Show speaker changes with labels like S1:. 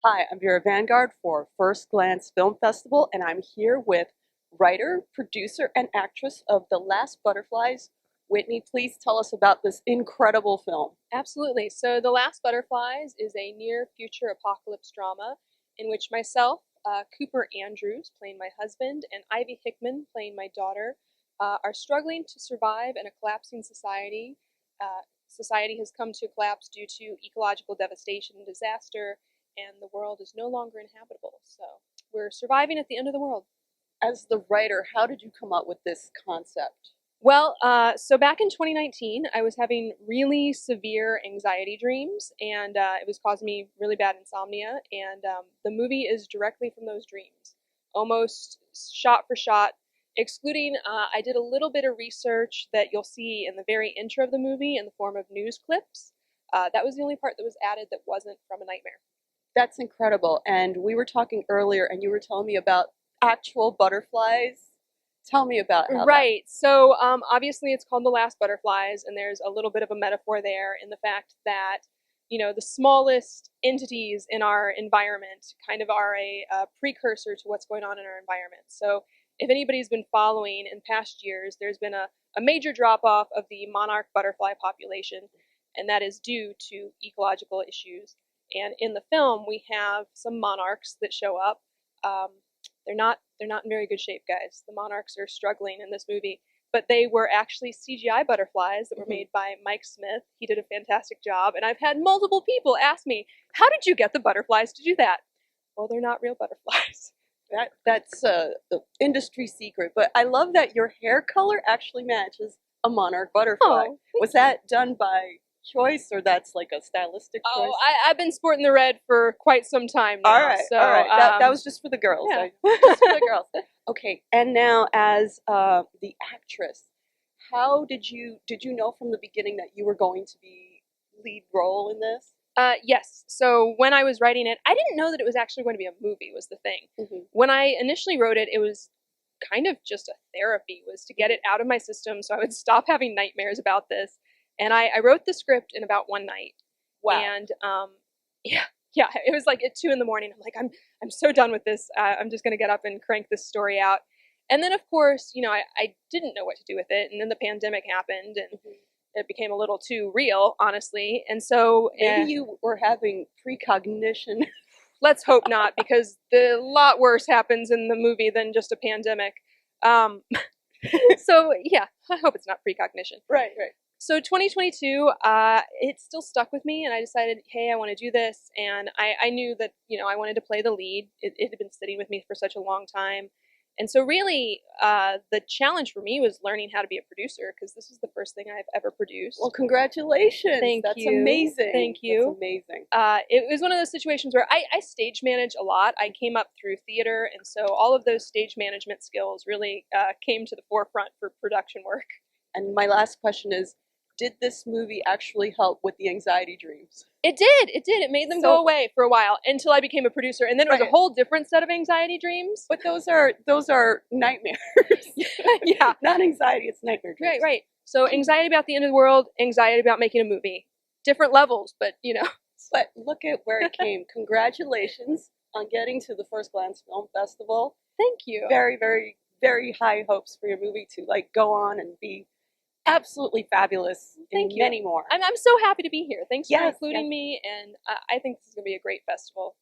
S1: Hi, I'm Vera VanGuard for First Glance Film Festival, and I'm here with writer, producer, and actress of The Last Butterflies. Whitney, please tell us about this incredible film.
S2: Absolutely. So, The Last Butterflies is a near future apocalypse drama in which myself, Cooper Andrews, playing my husband, and Ivy Hickman, playing my daughter, are struggling to survive in a collapsing society. Society has come to a collapse due to ecological devastation and disaster, and the world is no longer inhabitable. So, we're surviving at the end of the world.
S1: As the writer, how did you come up with this concept?
S2: Well, so back in 2019, I was having really severe anxiety dreams, and it was causing me really bad insomnia. And the movie is directly from those dreams, almost shot for shot, excluding, I did a little bit of research that you'll see in the very intro of the movie in the form of news clips. That was the only part that was added that wasn't from a nightmare.
S1: That's incredible. And we were talking earlier, and you were telling me about actual butterflies. Tell me about how
S2: Right. So obviously it's called The Last Butterflies, and there's a little bit of a metaphor there in the fact that, the smallest entities in our environment kind of are a precursor to what's going on in our environment. So if anybody's been following in past years, there's been a major drop-off of the monarch butterfly population, and that is due to ecological issues. And in the film, we have some monarchs that show up. They're not in very good shape, guys. The monarchs are struggling in this movie, but they were actually CGI butterflies that were made by Mike Smith. He did a fantastic job, and I've had multiple people ask me, "How did you get the butterflies to do that?" Well, they're not real butterflies.
S1: That's the industry secret. But I love that your hair color actually matches a monarch butterfly.
S2: Oh,
S1: Was that done by choice, or that's like a stylistic choice?
S2: oh, I've been sporting the red for quite some time now.
S1: All right,
S2: So,
S1: all right. That was just for the girls.
S2: yeah.
S1: Just for the girls. Okay, and now as the actress, how did you know from the beginning that you were going to be lead role in this?
S2: Yes. So when I was writing it, I didn't know that it was actually going to be a movie, was the thing.
S1: Hmm.
S2: When I initially wrote it, it was kind of just a therapy, was to get it out of my system so I would stop having nightmares about this. And I wrote the script in about one night.
S1: Wow.
S2: And yeah, it was like at 2 a.m. I'm like, I'm so done with this. I'm just going to get up and crank this story out. And then, of course, I didn't know what to do with it. And then the pandemic happened, and it became a little too real, honestly. And so
S1: Maybe you were having precognition.
S2: let's hope not, because the lot worse happens in the movie than just a pandemic. So yeah, I hope it's not precognition.
S1: Right, right.
S2: So 2022, it still stuck with me, and I decided, hey, I want to do this. And I knew that, I wanted to play the lead. It had been sitting with me for such a long time. And so really, the challenge for me was learning how to be a producer, because this is the first thing I've ever produced.
S1: Well, congratulations.
S2: Thank
S1: That's
S2: you.
S1: amazing.
S2: Thank you.
S1: That's amazing.
S2: It was one of those situations where I stage manage a lot. I came up through theater, and so all of those stage management skills really came to the forefront for production work.
S1: And my last question is, did this movie actually help with the anxiety dreams?
S2: It did. It made them go away for a while until I became a producer, and then it was a whole different set of anxiety dreams.
S1: But those are nightmares.
S2: Yeah,
S1: Not anxiety, it's nightmare dreams.
S2: right. So anxiety about the end of the world, anxiety about making a movie. Different levels, but
S1: But look at where it came. Congratulations on getting to the First Glance Film Festival.
S2: Thank you.
S1: Very, very, very high hopes for your movie to go on and be absolutely fabulous.
S2: Thank you.
S1: Many more.
S2: I'm so happy to be here. Thanks for
S1: Yes,
S2: including me, and I think this is going to be a great festival.